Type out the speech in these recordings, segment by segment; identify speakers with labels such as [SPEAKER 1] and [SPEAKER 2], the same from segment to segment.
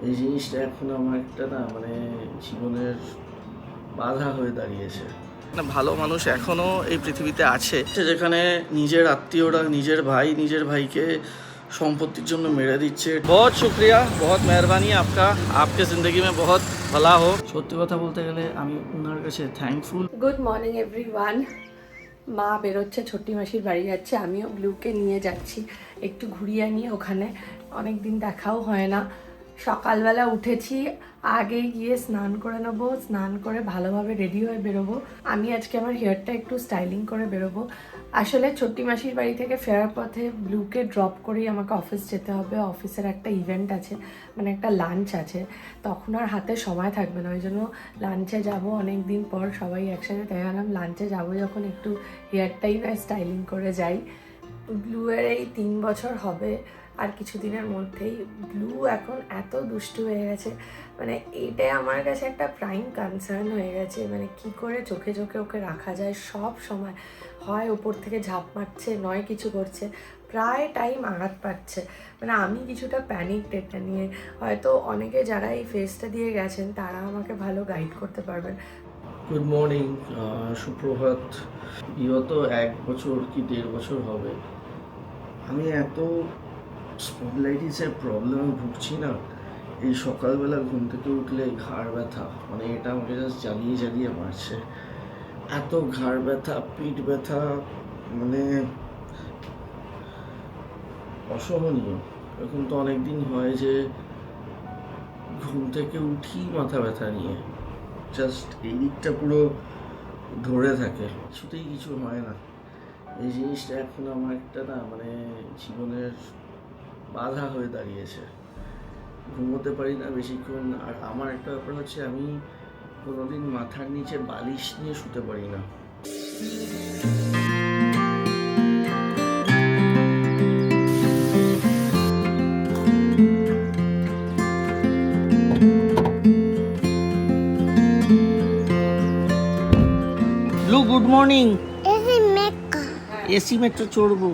[SPEAKER 1] এই জিনিসটা এখন আমার একটা না মানে জীবনের বাধা হয়ে দাঁড়িয়েছে। না, ভালো মানুষ এখনো এই পৃথিবীতে আছে যেখানে নিজের আত্মীয়রা নিজের ভাই নিজের ভাইকে সম্পত্তির জন্য মেরে দিচ্ছে। বহুত শুক্রিয়া, বহুত মেহরবানি আপকা, আপকে জিন্দগি মে বহুত ভলা হো। সত্যি কথা বলতে গেলে আমি ওনার কাছে থ্যাঙ্কফুল।
[SPEAKER 2] Good morning everyone. মা বেরোচ্ছে, ছোট্টি মাসির বাড়ি যাচ্ছে, আমিও ব্লুকে নিয়ে যাচ্ছি একটু ঘুরিয়ে নিয়ে। ওখানে অনেক দিন দেখাও হয় না। সকালবেলা উঠেছি, আগে গিয়ে স্নান করে নেবো, স্নান করে ভালোভাবে রেডি হয়ে বেরোবো। আমি আজকে আমার হেয়ারটা একটু স্টাইলিং করে বেরোবো। আসলে ছোট্টি মাসির বাড়ি থেকে ফেরার পথে ব্লুকে ড্রপ করেই আমাকে অফিস যেতে হবে। অফিসের একটা ইভেন্ট আছে, মানে একটা লাঞ্চ আছে, তখন আর হাতে সময় থাকবে না। ওই জন্য লাঞ্চে যাব, অনেক দিন পর সবাই একসাথে দেখালাম। লাঞ্চে যাব যখন একটু হেয়ারটাই না স্টাইলিং করে যাই। ব্লুয়ের এই 3 বছর হবে আর কিছুদিনের মধ্যেই। ব্লু এখন এত দুষ্টু হয়ে গেছে, মানে এইটাই আমার কাছে একটা প্রাইম কনসার্ন হয়ে গেছে। মানে কি করে চোখে চোখে ওকে রাখা যায় সব সময়। হয় উপর থেকে ঝাঁপ মারছে, নয় কিছু করছে, প্রায় টাইম আঘাত পাচ্ছে। মানে আমি কিছুটা প্যানিক এটা নিয়ে। হয়তো অনেকে যারা এই ফেজটা দিয়ে গেছেন তারা আমাকে ভালো গাইড করতে পারবেন।
[SPEAKER 1] গুড মর্নিং, সুপ্রভাত। বিগত 1 বছর কি 1.5 বছর হবে আমি এত স্পন্ডলাইটিসের প্রবলেমে ভুগছি না। এই সকালবেলা ঘুম থেকে উঠলে ঘাড় ব্যথা, মানে এটা আমাকে জাস্ট জ্বালিয়ে জ্বালিয়ে মারছে। এত ঘাড় ব্যথা, পিঠ ব্যথা, মানে অসহনীয়। এখন তো অনেক দিন হয় যে ঘুম থেকে উঠি মাথা ব্যথা নিয়ে, জাস্ট এই দিকটা পুরো ধরে থাকে, কিছুতেই কিছু হয় না। এই জিনিসটা এখন আমার একটা না মানে জীবনের বাধা হয়ে দাঁড়িয়েছে। ঘুমোতে পারি না বেশিক্ষণ। আর আমার একটা ব্যাপার হচ্ছে, আমি কোনোদিন মাথার নিচে বালিশ নিয়ে শুতে পারি না। Blue, good morning. AC metro চড়বো।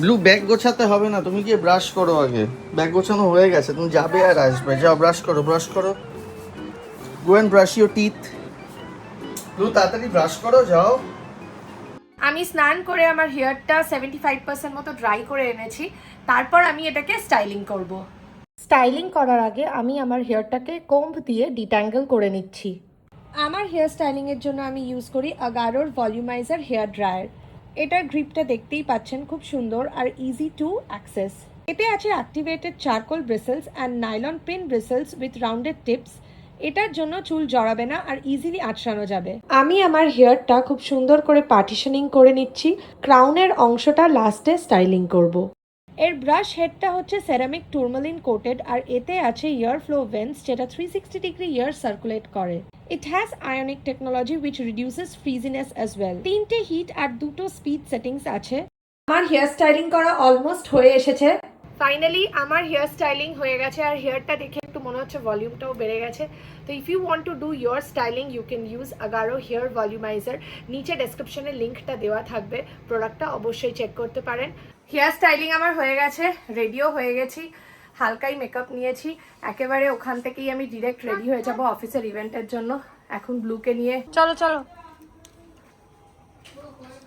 [SPEAKER 1] ব্লু, ব্যাগ গোছাতে হবে না, তুমি গিয়ে ব্রাশ করো আগে। ব্যাগ গোছানো হয়ে গেছে, তুমি যাবে আর আসবে। যাও ব্রাশ করো, ব্রাশ করো। Go and brush your teeth. Blue, তাড়াতাড়ি ব্রাশ করো, যাও।
[SPEAKER 2] আমি স্নান করে আমার হেয়ারটা 75% মতো ড্রাই করে এনেছি। তারপর আমি এটাকে স্টাইলিং করব। স্টাইলিং করার আগে আমি আমার হেয়ারটাকে কোম্ব দিয়ে ডিট্যাঙ্গেল করে নিচ্ছি। আমার হেয়ার স্টাইলিংয়ের জন্য আমি ইউজ করি আগারোর ভলিউমাইজার হেয়ার ড্রায়ার। এটার গ্রিপটা দেখতেই পাচ্ছেন, খুব সুন্দর আর ইজি টু অ্যাক্সেস। এতে আছে activated charcoal bristles and nylon pin bristles with rounded tips. এটার জন্য চুল জড়াবে না আর ইজিলি আঁচড়ানো যাবে। আমি আমার হেয়ারটা খুব সুন্দর করে পার্টিশনিং করে নিচ্ছি। ক্রাউনের অংশটা লাস্টে স্টাইলিং করব। এর ব্রাশ হেডটা হচ্ছে সেরামিক টুরমালিন কোটেড আর এতে আছে ইয়ার ফ্লো ভেন্টস, যেটা 360 ডিগ্রি ইয়ার সার্কুলেট করে। It has ionic technology which reduces frizziness as well. 3টে হিট আর 2টো স্পিড সেটিংস আছে। আমার হেয়ার স্টাইলিং করা অলমোস্ট হয়ে এসেছে। ফাইনালি আমার হেয়ার স্টাইলিং হয়ে গেছে আর হেয়ারটা দেখে একটু মনে হচ্ছে ভলিউমটাও বেড়ে গেছে। তো if you want to do your styling you can use Agaro hair volumizer. নিচে ডেসক্রিপশনে লিঙ্কটা দেওয়া থাকবে, প্রোডাক্টটা অবশ্যই চেক করতে পারেন। হেয়ার স্টাইলিং আমার হয়ে গেছে, রেডিও হয়ে গেছি, হালকাই মেকআপ নিয়েছি। একেবারে ওখান থেকেই আমি ডিরেক্ট রেডি হয়ে যাব অফিসের ইভেন্টের জন্য। এখন ব্লুকে নিয়ে চলো চলো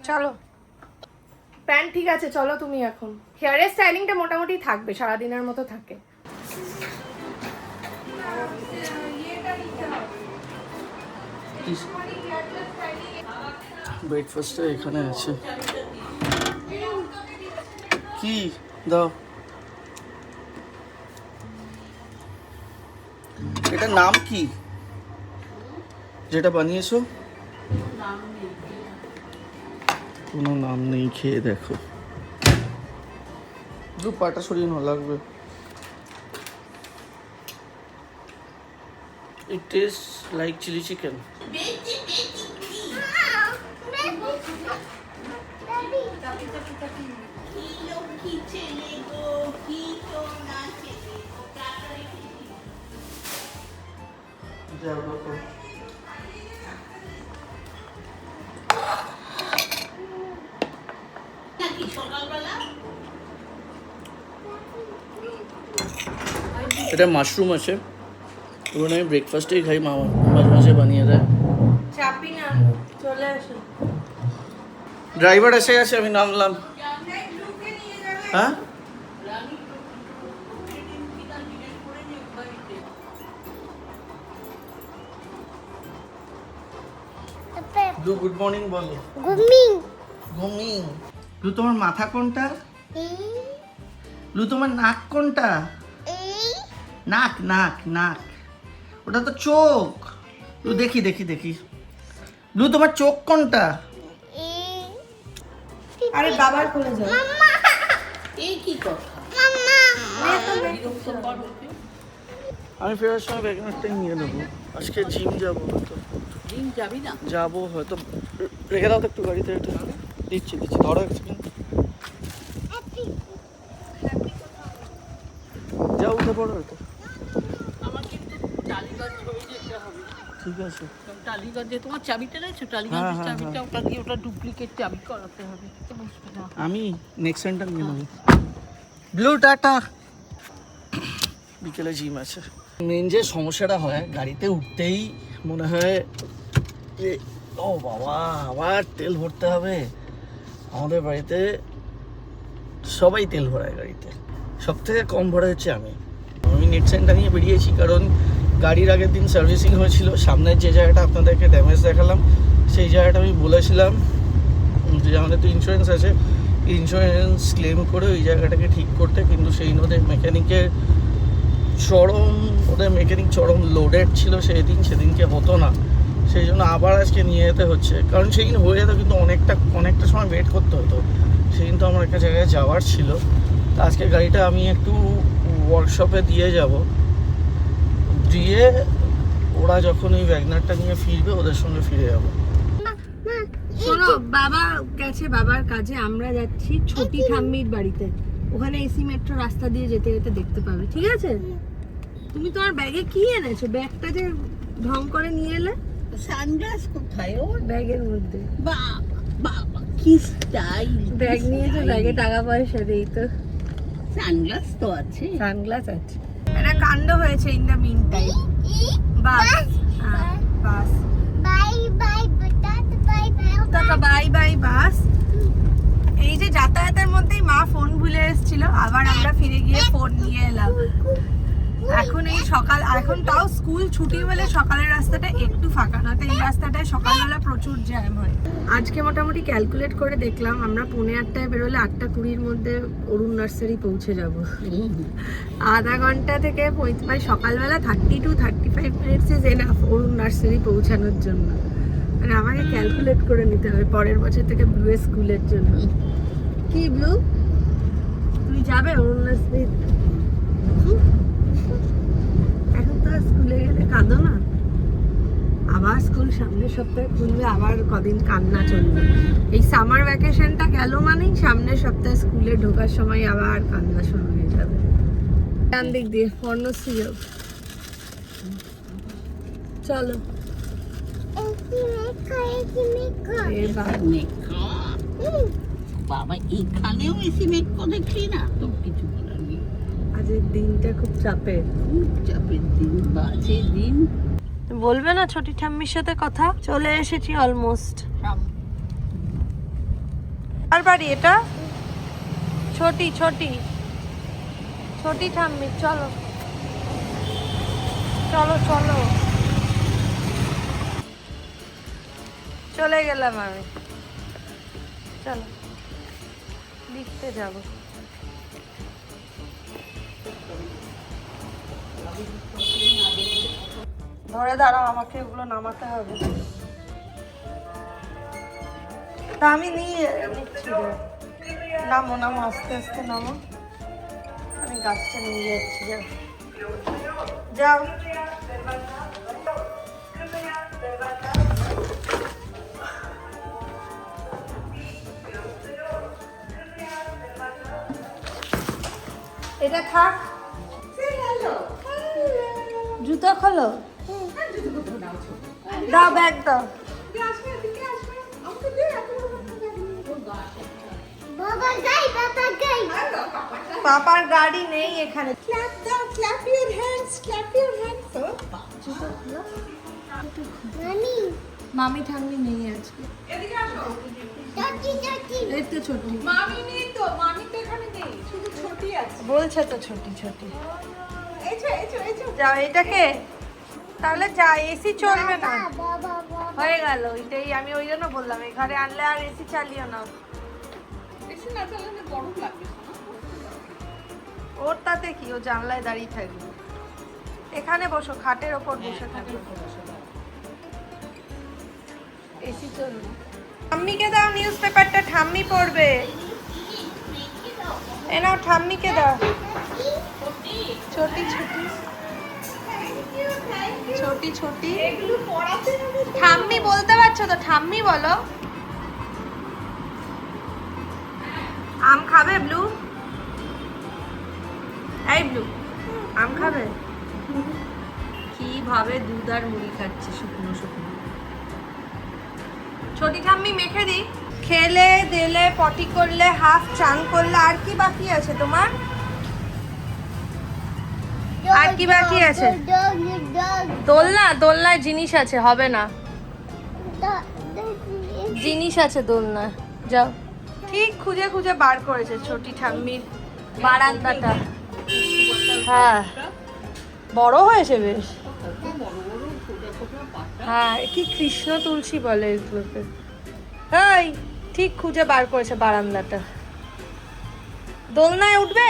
[SPEAKER 2] চলো। প্যান্ট ঠিক আছে, চলো তুমি। এখন হেয়ারের স্টাইলিংটা মোটামুটি থাকবে, সারাদিনের মতো থাকে।
[SPEAKER 1] ব্রেকফাস্টটা এখানে আছে। কি দাও, এটার নাম কি যেটা বানিয়েছো? কোনো নাম নেই, খেয়ে দেখো। দু পাটা সরিয়ে না লাগবে। It tastes like chili chicken. এটা মাশরুম আছে, ওখানে আমি ব্রেকফাস্টেই খাই, মা মাঝে মাঝে বানিয়ে দেয়।
[SPEAKER 2] চাপি না, চলে আসো।
[SPEAKER 1] ড্রাইভার এসে গেছে, আমি নামলাম। হ্যাঁ গুড মর্নিং বলো। ঘুমিং। লু তোমার মাথা কোনটা? লু তোমার নাক কোনটা? নাক নাক নাক, ওটা তো চোখ। লু দেখি দেখি দেখি, লু তোমার চোখ কোনটা?
[SPEAKER 2] আরে বাবার কোলে যাও।
[SPEAKER 3] এই কি কথা?
[SPEAKER 1] আমি ফেরার সময় ব্যাগনারটাই নিয়ে নেবো, আজকে জিম যাবো হয়তো।
[SPEAKER 3] জিম যাবি না?
[SPEAKER 1] যাবো হয়তো, রেখে দাও তো একটু গাড়িতে, একটু দিচ্ছি দিচ্ছি, ধরো এক সেকেন্ড। যাও উঠে পড়ো হয়তো।
[SPEAKER 3] আমার কিন্তু টালিগঞ্জ হয়ে যেতে হবে।
[SPEAKER 1] ঠিক আছে।
[SPEAKER 3] টালিগঞ্জে তোমার চাবিটা রয়েছে,
[SPEAKER 1] হ্যাঁ,
[SPEAKER 3] টালিগঞ্জের
[SPEAKER 1] হ্যাঁ,
[SPEAKER 3] চাবিটা, ওটা দিয়ে ওটা ডুপ্লিকেট চাবি করাতে হবে। তো বুঝবে না।
[SPEAKER 1] আমি নেক্সট সেন্টার নিয়ে নেবো। Blue tata. বিকেলে জিম আছে। মেন যে সমস্যাটা হয়, গাড়িতে উঠতেই মনে হয় যে ও বাবা আবার তেল ভরতে হবে। আমাদের বাড়িতে সবাই তেল ভরায় গাড়িতে, সব থেকে কম ভরা হচ্ছে আমি। নেট সেন্টার নিয়ে বেরিয়েছি কারণ গাড়ির আগের দিন সার্ভিসিং হয়েছিল, সামনের যে জায়গাটা আপনাদেরকে ড্যামেজ দেখালাম সেই জায়গাটা আমি বলেছিলাম যে আমাদের তো ইন্স্যুরেন্স আছে, ইন্স্যুরেন্স ক্লেম করে ওই জায়গাটাকে ঠিক করতে, কিন্তু সেই ওদের মেকানিকের চরম লোডেড ছিল সেদিনকে হতো না, সেই জন্য আবার আজকে নিয়ে যেতে হচ্ছে। কারণ সেদিন হয়ে যেত কিন্তু অনেকটা সময় ওয়েট করতে হতো, সেদিন তো আমার একটা জায়গায় যাওয়ার ছিল। তো আজকে গাড়িটা আমি একটু ওয়ার্কশপে দিয়ে যাব, দিয়ে ওরা যখন ওই ওয়াগনারটা নিয়ে ফিরবে ওদের সঙ্গে ফিরে যাবো।
[SPEAKER 2] শোনো, বাবা গেছে বাবার কাজে, আমরা যাচ্ছি ছোটি ঠাম্মির বাড়িতে। ওখানে এসি মেট্রো রাস্তা দিয়ে যেতে যেতে দেখতে পাবে, ঠিক আছে? তুমি তোমার ব্যাগে কি এনেছো? ব্যাগটা যে ঢং করে নিয়ে এলে।
[SPEAKER 3] সানগ্লাস কোথায় ওর?
[SPEAKER 2] ব্যাগের মধ্যে।
[SPEAKER 3] বাবা বাবা কি স্টাইল!
[SPEAKER 2] ব্যাগ নিয়েছে, ব্যাগে টাকা পয়সা দেই তো।
[SPEAKER 3] সানগ্লাস তো আছে।
[SPEAKER 2] সানগ্লাস আছে। একটা কাণ্ড হয়েছে in the mean time. Bus bus bye bye bus. এই যে যাতায়াতের মধ্যেই মা ফোন ভুলে এসেছিল, আবার আমরা ফিরে গিয়ে ফোন নিয়ে এলাম। এখন এই সকাল, এখন তাও স্কুল ছুটি বলে সকালের রাস্তাটা একটু ফাঁকা, না তো এই রাস্তাটায় সকালবেলা প্রচুর জ্যাম হয়। আজকে মোটামুটি ক্যালকুলেট করে দেখলাম আমরা 8:45 বেরোলে 8:20 মধ্যে অরুণ নার্সারি পৌঁছে যাব। আধা ঘন্টা থেকে সকালবেলা 30 to 35 minutes is enough Arun nursery পৌঁছানোর জন্য। মানে আমাকে ক্যালকুলেট করে নিতে হবে পরের বছর থেকে ব্লু স্কুলের জন্য। কি ব্লু, তুমি যাবে অরুণ নার্সারি? এখন তো স্কুলে গেলে কাঁদো না, আবার স্কুল সামনের সপ্তাহে খুলবে, আবার কদিন কান্না চলবে। এই সামার ভ্যাকেশনটা গেল মানেই সামনের সপ্তাহে স্কুলে ঢোকার সময় আবার কান্না শুরু হয়ে যাবে। ডান দিক দিয়ে পর্ণশ্রী যাও, চলো।
[SPEAKER 3] বাবা এখানেও এসি মেট্রো দেখছি না, তো কিছু বলার নেই।
[SPEAKER 2] আজকের দিনটা খুব চাপের,
[SPEAKER 3] খুব চাপের দিন, বাজে দিন।
[SPEAKER 2] বলবে না ছোটি ঠাম্মির সাথে কথা? চলে এসেছি অলমোস্ট। আর বাড়ি এটা ছোটি ছোটি ছোটি ঠাম্মি, চলো চলো চলো। চলে গেলাম আমি, চলো লিখতে যাবো। ধরে দাঁড়াও, আমাকে ওগুলো নামাতে হবে। তা আমি নিচ্ছি রে। নামো নামো, আস্তে আস্তে নামো, আমি গাছটা নিয়ে যাচ্ছি। যাও যাও। এটা থাক, জুতো খোলো, দাও ব্যাগ দাও। পাপার গাড়ি নেই এখানে। clap your hands, clap your hands.
[SPEAKER 3] নানি
[SPEAKER 2] মামি ঠাম্মি নেই আজকে।
[SPEAKER 3] চাচি চাচি
[SPEAKER 2] এই তো ছোটি।
[SPEAKER 4] মামি নেই তো, মামি তো এখানে নেই, শুধু ছোটি আছে।
[SPEAKER 2] বলছে তো ছোটি ছোটি।
[SPEAKER 4] এসো এসো এসো।
[SPEAKER 2] যাও এটাকে, তাহলে যা, এসি চলবে না।
[SPEAKER 3] বাবা বাবা
[SPEAKER 2] হয়ে গেল, এটাই আমি ওই জন্য বললাম এই ঘরে আনলে আর এসি চালিও না।
[SPEAKER 4] এসে না চালালে গরম লাগবে না।
[SPEAKER 2] ওর তাতে কি, ও জানলায় দাঁড়িয়ে থাকবে। এখানে বসো, খাটের ওপর বসে থাকবে। এসি চলবে। ঠাম্মিকে দাও নিউজ পেপারটা, ঠাম্মি পড়বে। এ নাও, ঠাম্মিকে দাও। ছোটি ছোটি ছোটি ছোটি
[SPEAKER 4] এগুলো পড়াতে হবে।
[SPEAKER 2] ঠাম্মি বলতে পারছো তো, ঠাম্মি বলো। আম খাবে ব্লু? এই ব্লু, আম খাবে? কিভাবে দুধ আর মুড়ি খাচ্ছে শুকনো শুকনো। ছোটি ঠাম্মি মেখে দি। খেলে দিলে, পটি করলে, হাফ চান করলে, আর কি বাকি আছে তোমার? আর কি বাকি আছে? দোলনা, দোলনায় জিনিস আছে, হবে না। জিনিস আছে দোলনা, যাও। ঠিক খুঁজে খুঁজে বার করেছে ছোটি ঠাম্মির বারান্দাটা। হ্যাঁ, বড় হয়েছে বেশ। হ্যাঁ, কি কৃষ্ণ তুলসী বলে এগুলোকে। এই, ঠিক খুঁজে বার করেছে বারান্দাটা। দোলনায় উঠবে?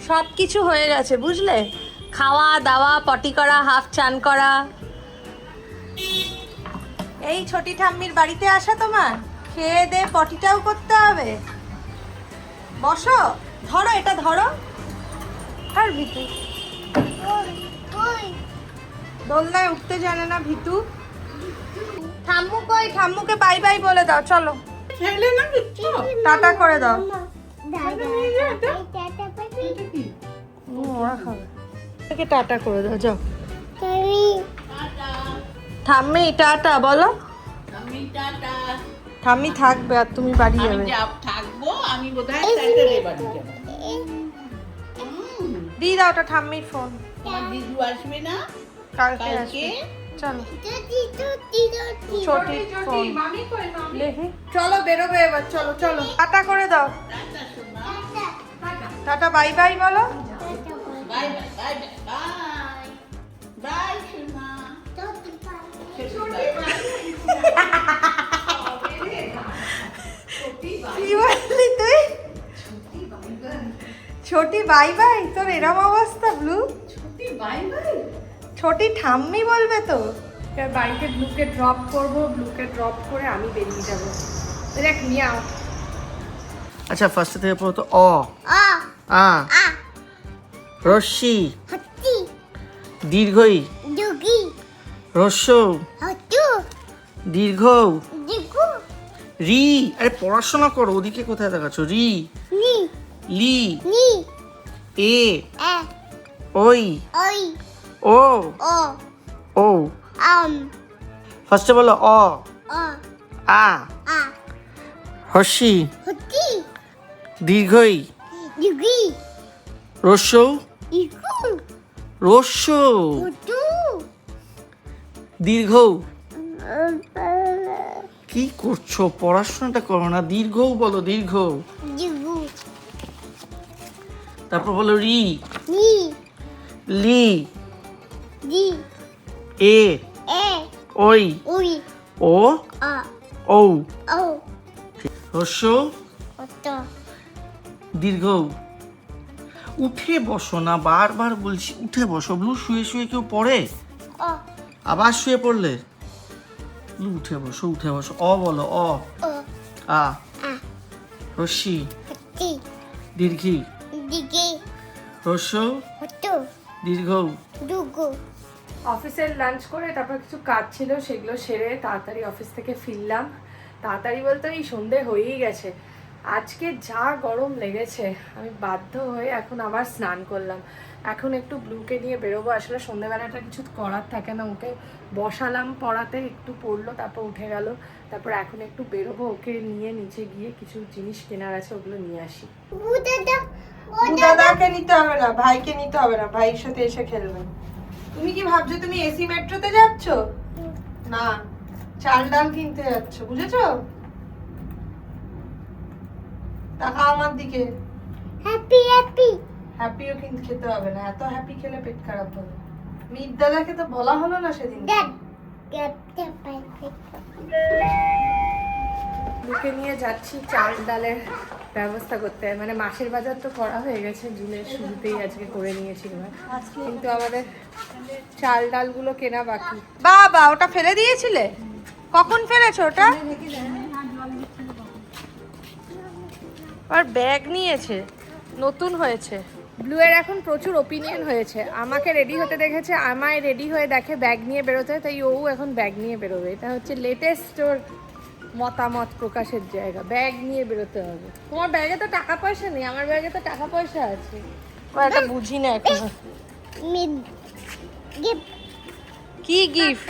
[SPEAKER 2] সব কিছু হয়ে গেছে বুঝলে, খাওয়া দাওয়া, পটি করা, হাফ চান করা। এই ছোটি ঠাম্মির বাড়িতে আসা তোমার, খেয়ে দে পটিটাও করতে হবে। বসো, ধরো এটা ধরো। আর ভিতু দোলনায় উঠতে জানে না ভিতু। ঠাম্মু কই? ঠাম্মুকে বাই বাই বলে দাও, চলো।
[SPEAKER 4] খেলে না কিচ্ছু।
[SPEAKER 2] টাটা করে দাও।
[SPEAKER 4] এটা কি?
[SPEAKER 2] ওরা খাবে। একে টাটা করে দাও, যাও।
[SPEAKER 3] টাটা
[SPEAKER 2] ঠাম্মি টাটা বলো।
[SPEAKER 3] আমি টাটা
[SPEAKER 2] ঠাম্মি থাকবে আর তুমি বাড়ি
[SPEAKER 3] আমি
[SPEAKER 2] যাবে।
[SPEAKER 3] থাকবো, আমি বোধহয় স্যাটারডে বাড়ি যাবো।
[SPEAKER 2] দিয়ে দাও ওটা ঠাম্মির ফোন।
[SPEAKER 3] আমার দিদু আসবে না
[SPEAKER 2] কালকে
[SPEAKER 3] কালকে?
[SPEAKER 2] আসবে। চলো, ছোটি
[SPEAKER 4] ছোটি
[SPEAKER 2] ফোন
[SPEAKER 4] মামি কই মামি?
[SPEAKER 2] দেখি। চলো বেরোবে এবার, চলো চলো। টাটা করে দাও।
[SPEAKER 3] টাটা সোনা,
[SPEAKER 2] টাটা বাই বাই বলো।
[SPEAKER 3] Bye bye bye bye bye bye সোনা।
[SPEAKER 2] কি বললি তুই? ছোটি বাই বাই? তোর এরম অবস্থা ব্লু? ছোটি ঠাম্মি বলবে তো। এবার বাড়িতে ব্লুকে ড্রপ করব, ব্লুকে ড্রপ করে আমি বেরিয়ে যাব। দেখ মিয়াও।
[SPEAKER 1] আচ্ছা, ফার্স্টে থেকে পড়ো তো। অ, আ, রস্যি, দীর্ঘই, হ্রস্ব, দীর্ঘ, রি। আরে পড়াশোনা করো, ওদিকে কোথায় দেখাচ্ছ? রি, লি, এ, ওই, ও, ও। ফার্স্টে বলো অ, আ, হ্রস্বই, দীর্ঘই, হ্রস্ব, হ্রস্ব, দীর্ঘ। কি করছো? পড়াশোনাটা করো না, দীর্ঘ বলো, দীর্ঘ। তারপর বলো রি, লি, এ, ওই, ও, ও। হ্রস্ব, দীর্ঘ। উঠে বসো না, বারবার বলছি উঠে বসো। ব্লু, শুয়ে শুয়ে কেউ পড়ে? আবার শুয়ে পড়লে? ব্লু উঠে বসো, উঠে বসো। অ বলো, অ, আ, হ্রস্বই, দীর্ঘি, হ্রস্ব, দীর্ঘ।
[SPEAKER 2] অফিসের লাঞ্চ করে তারপর কিছু কাজ ছিল, সেগুলো সেরে তাড়াতাড়ি অফিস থেকে ফিরলাম। তাড়াতাড়ি বলতে এই সন্ধে হয়েই গেছে। আজকে যা গরম লেগেছে, আমি বাধ্য হয়ে এখন আবার স্নান করলাম। এখন একটু ব্লুকে নিয়ে বেরোবো। আসলে সন্ধেবেলাটা কিছু করার থাকে না, ওকে বসালাম পড়াতে, একটু পড়লো, তারপর উঠে গেল। তারপর এখন একটু বেরোবো, ওকে নিয়ে নিচে গিয়ে কিছু জিনিস কেনার আছে, ওগুলো নিয়ে আসি। দাদাকে নিতে হবে না, ভাইকে নিতে হবে না, ভাইয়ের সাথে এসে খেলবে। তুমি কি ভাবছো তুমি এসি মেট্রোতে যাচ্ছ? না, চাল ডাল কিনতে যাচ্ছ, বুঝেছো? তাকাও আমার দিকে। হ্যাপিও কিন্তু খেতে হবে না, এত হ্যাপি খেলে পেট খারাপ হবে। মিত দাদাকে তো বলা হলো না সেদিন। বুকে নিয়ে যাচ্ছি চাল ডালের ব্যবস্থা করতে, মানে মাসের বাজার তো করা হয়ে গেছে, জুনের শুরুতেই আজকে করে নিয়েছি এবার, কিন্তু আমাদের চাল ডালগুলো কেনা বাকি। বাবা ওটা ফেলে দিয়েছিলে? কখন ফেলেছো ওটা? আর ব্যাগ নিয়েছে, নতুন হয়েছে। ব্লু এর এখন প্রচুর ওপিনিয়ন হয়েছে, আমাকে রেডি হতে দেখেছে, আমায় রেডি হয়ে দেখে ব্যাগ নিয়ে বেরোতে হয়, তাই ও এখন ব্যাগ নিয়ে বেরোবে। এটা হচ্ছে লেটেস্ট ওর মতামত প্রকাশের জায়গা, ব্যাগ নিয়ে বেরোতে হবে। তোমার ব্যাগে তো টাকা পয়সা নেই, আমার ব্যাগে তো টাকা পয়সা আছে। এটা বুঝি না এখন কি গিফট।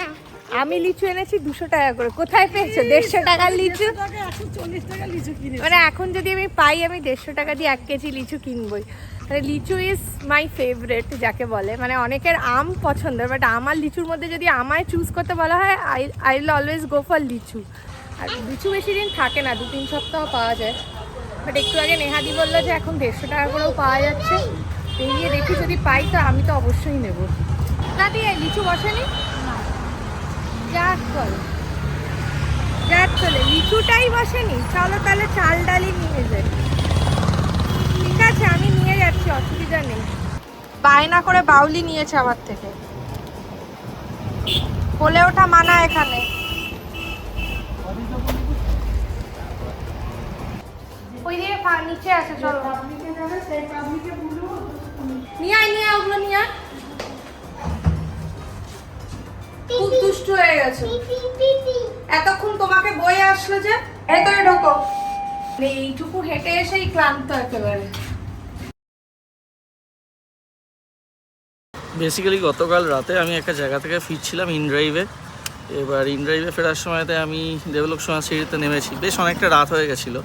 [SPEAKER 2] আমি লিচু এনেছি 200 টাকা করে, কোথায় পেয়েছো 150 টাকার লিচু?
[SPEAKER 4] 140 টাকা লিচু কিনে।
[SPEAKER 2] মানে এখন যদি আমি পাই আমি 150 টাকা দিয়ে 1 কেজি লিচু কিনবই। মানে লিচু ইজ মাই ফেভারেট যাকে বলে, মানে অনেকের আম পছন্দের, বাট আমার লিচুর মধ্যে যদি আমায় চুজ করতে বলা হয় I will always go for লিচু। আর লিচু বেশি দিন থাকে না, 2-3 সপ্তাহ পাওয়া যায়। বাট একটু আগে নেহাদি বললো যে এখন 150 টাকা করেও পাওয়া যাচ্ছে, বেরিয়ে দেখি যদি পাই তো আমি তো অবশ্যই নেব। না দিয়ে লিচু বসেনি যাক বল, যাক চলে লিচুটাই বসেনি, চলো তাহলে চাল ডালই নিয়ে যাই। ঠিক আছে আমি নিয়ে যাচ্ছি, অসুবিধা নেই। বায়না করে বাউলি নিয়েছে আমার থেকে, বলে ওঠা মানা এখানে। ওই দিকে নিচে আছে, চলো নিয়ে আয়, নিয়ে আয় ওগুলো নিয়ে আয়। খুব দুষ্ট হয়ে গেছে, এতক্ষণ তোমাকে বয়ে আসলো যে। ভেতরে ঢোকো, এইটুকু হেঁটে এসেই ক্লান্ত একেবারে।
[SPEAKER 1] বেসিক্যালি গতকাল রাতে আমি একটা জায়গা থেকে ফিরছিলাম ইনড্রাইভে। এবার ইনড্রাইভে ফেরার সময়তে আমি দেবলোক সোনারসিটিতে নেমেছি, বেশ অনেকটা রাত হয়ে গেছিলো।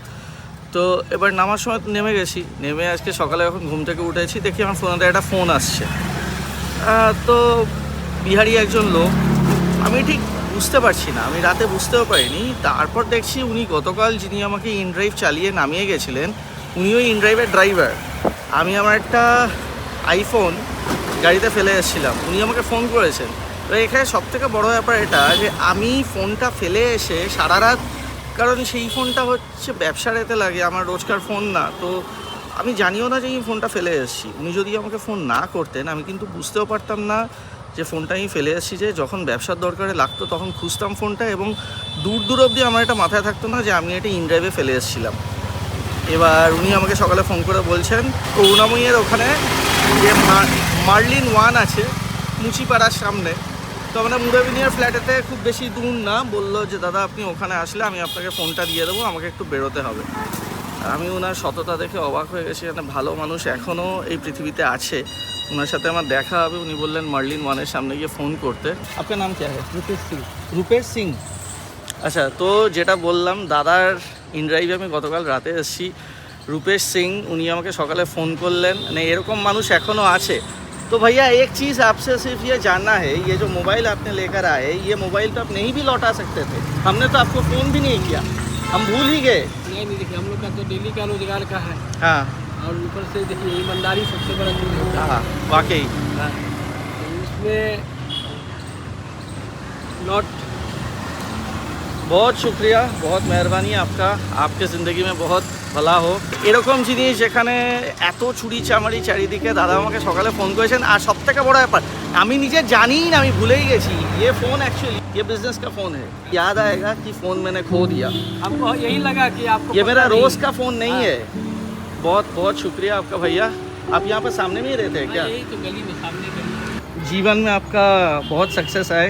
[SPEAKER 1] তো এবার নামার সময় নেমে গেছি, নেমে আজকে সকালে যখন ঘুম থেকে উঠেছি দেখি আমার ফোনেতে একটা ফোন আসছে। তো বিহারি একজন লোক, আমি ঠিক বুঝতে পারছি না, আমি রাতে বুঝতেও পারিনি। তারপর দেখছি উনি গতকাল যিনি আমাকে ইনড্রাইভ চালিয়ে নামিয়ে গেছিলেন উনিও ইনড্রাইভের ড্রাইভার। আমি আমার একটা আইফোন গাড়িতে ফেলে এসেছিলাম, উনি আমাকে ফোন করেছেন। তো এখানে সবথেকে বড় ব্যাপার এটা যে আমি ফোনটা ফেলে এসে সারা রাত, কারণ সেই ফোনটা হচ্ছে ব্যবসার এতে লাগে, আমার রোজকার ফোন না, তো আমি জানিও না যে এই ফোনটা ফেলে এসেছি। উনি যদি আমাকে ফোন না করতেন আমি কিন্তু বুঝতেও পারতাম না যে ফোনটা আমি ফেলে এসেছি। যে যখন ব্যবসার দরকারে লাগতো তখন খুঁজতাম ফোনটা, এবং দূর দূর অবধি আমার এটা মাথায় থাকতো না যে আমি এটা ইনড্রাইভে ফেলে এসেছিলাম। এবার উনি আমাকে সকালে ফোন করে বলছেন করুণাময়ীর ওখানে যে মার্লিন 1 আছে মুচিপাড়ার সামনে, তো আমরা মুরাবিনিয়ার ফ্ল্যাটেতে খুব বেশি দূর না, বললো যে দাদা আপনি ওখানে আসলে আমি আপনাকে ফোনটা দিয়ে দেবো, আমাকে একটু বেরোতে হবে। আমি ওনার সততা দেখে অবাক হয়ে গেছি, মানে ভালো মানুষ এখনও এই পৃথিবীতে আছে। ওনার সাথে আমার দেখা হবে, উনি বললেন মার্লিন 1-এর সামনে গিয়ে ফোন করতে। আপনার নাম কি আছে? রূপেশ সিং। রূপেশ সিং, আচ্ছা। তো যেটা বললাম, দাদার ইনড্রাইভে আমি গতকাল রাতে এসেছি। রূপেশ সিং উনি আমাকে সকালে ফোন করলেন, মানে এরকম মানুষ এখনও আছে। तो भैया एक चीज़ आपसे सिर्फ ये जानना है, ये जो मोबाइल आपने लेकर आए, ये मोबाइल तो आप नहीं भी लौटा सकते थे, हमने तो आपको फ़ोन भी नहीं किया, हम भूल ही गए।
[SPEAKER 5] नहीं देखिए, हम लोग का तो डेली का रोजगार का है।
[SPEAKER 1] हाँ,
[SPEAKER 5] और ऊपर से देखिए ईमानदारी सबसे बड़ा चीज़ है।
[SPEAKER 1] हाँ वाकई।
[SPEAKER 5] हाँ, तो इसमें नॉट। बहुत शुक्रिया, बहुत मेहरबानी आपका, आपके ज़िंदगी में बहुत ভালো হোক। এরকম জিনিস যেখানে এত চুরি চামারি চারিদিকে, দাদা আমাকে সকালে ফোন করেছেন। আর সব থেকে বড় ব্যাপার আমি নিজে জানিই না, আমি ভুলেই গেছি ये फ़ोन एक्चुअली ये बिजनेस का फ़ोन है। याद आएगा कि फ़ोन मैंने खो दिया, हमको यही लगा कि आपको
[SPEAKER 1] ये
[SPEAKER 5] पता
[SPEAKER 1] मेरा
[SPEAKER 5] नहीं।
[SPEAKER 1] रोज़ का फ़ोन नहीं है। बहुत बहुत शुक्रिया आपका भैया। आप यहाँ पर सामने में ही रहते हैं क्या?
[SPEAKER 5] हाँ, यही तो गली में सामने गली।
[SPEAKER 1] जीवन में आपका बहुत सक्सेस आए,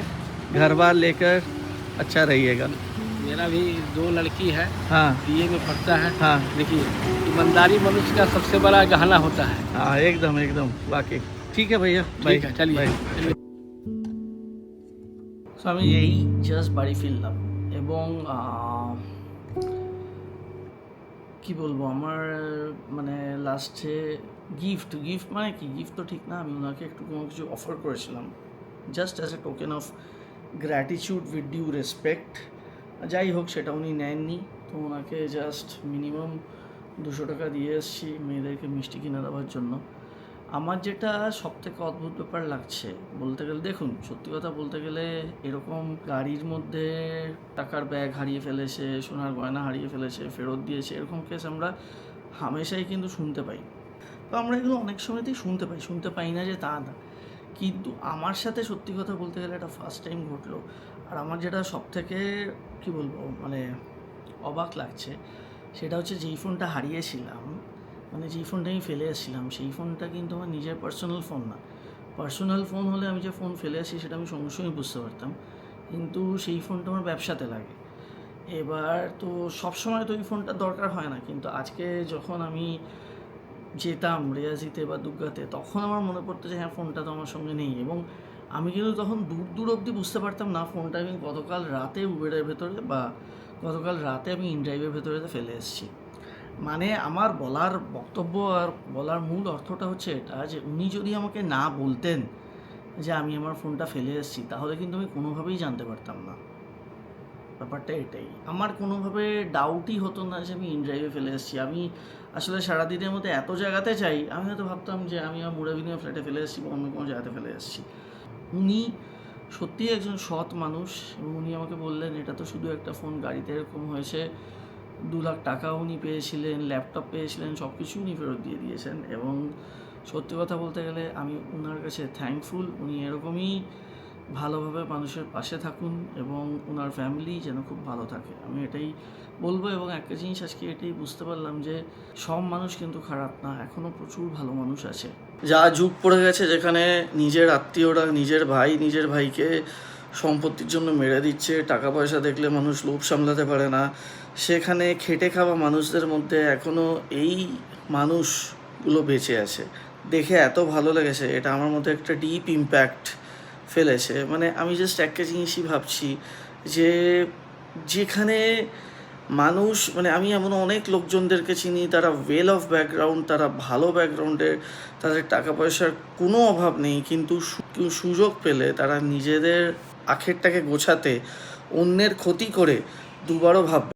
[SPEAKER 1] घर बार लेकर अच्छा रहिएगा।
[SPEAKER 5] मेरा भी 2 लड़की है,
[SPEAKER 1] हाँ
[SPEAKER 5] बीए में पढ़ता है।
[SPEAKER 1] हाँ
[SPEAKER 5] देखिए, ईमानदारी मनुष्य का सबसे बड़ा गहना होता है।
[SPEAKER 1] हाँ, एकदम एकदम वाकई। ठीक है भैया, बाय।
[SPEAKER 5] ठीक है, चलिए।
[SPEAKER 1] সো আমি এই জাস্ট বাড়ি ফিরলাম, এবং কি বলবো, আমার মানে লাস্টে গিফট মানে কি, গিফট তো ঠিক না, আমি ওনাকে একটু কোনো কিছু অফার করেছিলাম just as a token of gratitude with due respect. যাই হোক, সেটা উনি নেননি। তো ওনাকে জাস্ট মিনিমাম 200 টাকা দিয়ে এসেছি মেয়েদেরকে মিষ্টি কিনে দেওয়ার জন্য। আমার যেটা সবথেকে অদ্ভুত ব্যাপার লাগছে বলতে গেলে, দেখুন সত্যি কথা বলতে গেলে, এরকম গাড়ির মধ্যে টাকার ব্যাগ হারিয়ে ফেলেছে, সোনার গয়না হারিয়ে ফেলেছে, ফেরত দিয়েছে, এরকম কেস আমরা হামেশাই কিন্তু শুনতে পাই। তো আমরা এগুলো অনেক সময়তেই শুনতে পাই না যে তা না, কিন্তু আমার সাথে সত্যি কথা বলতে গেলে এটা ফার্স্ট টাইম ঘটলো। আর আমার যেটা সবথেকে কী বলবো মানে অবাক লাগছে, সেটা হচ্ছে যেই ফোনটা হারিয়েছিলাম, মানে যেই ফোনটা আমি ফেলে এসেছিলাম, সেই ফোনটা কিন্তু আমার নিজের পার্সোনাল ফোন না। পার্সোনাল ফোন হলে আমি যে ফোন ফেলে আসি সেটা আমি সঙ্গে সঙ্গে বুঝতে পারতাম, কিন্তু সেই ফোনটা আমার ব্যবসাতে লাগে। এবার তো সবসময় তো ওই ফোনটার দরকার হয় না, কিন্তু আজকে যখন আমি যেতাম রেয়াজিতে বা দুর্গাতে, তখন আমার মনে পড়তো যে হ্যাঁ, ফোনটা তো আমার সঙ্গে নেই। এবং আমি কিন্তু তখন দূর অবধি বুঝতে পারতাম না ফোনটা আমি গতকাল রাতে উবেরের ভেতরে বা গতকাল রাতে আমি ইনড্রাইভের ভেতরে ফেলে এসেছি। মানে আমার বলার বক্তব্য আর বলার মূল অর্থটা হচ্ছে এটা, যে উনি যদি আমাকে না বলতেন যে আমি আমার ফোনটা ফেলে এসেছি, তাহলে কিন্তু আমি কোনোভাবেই জানতে পারতাম না। ব্যাপারটা এটাই, আমার কোনোভাবে ডাউটই হতো না যে আমি ইনড্রাইভে ফেলে এসেছি। আমি আসলে সারাদিনের মধ্যে এত জায়গাতে যাই, আমি হয়তো ভাবতাম যে আমি আমার মুরাবিনিয়া ফ্ল্যাটে ফেলে এসেছি বা অন্য কোনো জায়গাতে ফেলে এসেছি। উনি সত্যিই একজন সৎ মানুষ, এবং উনি আমাকে বললেন এটা তো শুধু একটা ফোন, গাড়িতে এরকম হয়েছে, 2 লাখ টাকাও উনি পেয়েছিলেন, ল্যাপটপ পেয়েছিলেন, সব কিছু উনি ফেরত দিয়ে দিয়েছেন। এবং সত্যি কথা বলতে গেলে আমি ওনার কাছে থ্যাঙ্কফুল। উনি এরকমই ভালোভাবে মানুষের পাশে থাকুন এবং ওনার ফ্যামিলি যেন খুব ভালো থাকে, আমি এটাই বলবো। এবং একটা জিনিস আজকে এটাই বুঝতে পারলাম যে সব মানুষ কিন্তু খারাপ না, এখনও প্রচুর ভালো মানুষ আছে। যা যুগ পড়ে গেছে, যেখানে নিজের আত্মীয়রা নিজের ভাইকে সম্পত্তির জন্য মেরে দিচ্ছে, টাকা পয়সা দেখলে মানুষ লোভ সামলাতে পারে না, সেখানে খেটে খাওয়া মানুষদের মধ্যে এখনও এই মানুষগুলো বেঁচে আছে, দেখে এত ভালো লেগেছে। এটা আমার মধ্যে একটা ডিপ ইম্প্যাক্ট ফেলেছে। মানে আমি জাস্ট একটা জিনিসই ভাবছি যে যেখানে মানুষ, মানে আমি এমন অনেক লোকজনদেরকে চিনি, তারা ওয়েল অফ ব্যাকগ্রাউন্ড, তারা ভালো ব্যাকগ্রাউন্ডের, তাদের টাকা পয়সার কোনো অভাব নেই, কিন্তু সুযোগ পেলে তারা নিজেদের আখেরটাকে গোছাতে অন্যের ক্ষতি করে দুবারও ভাববে।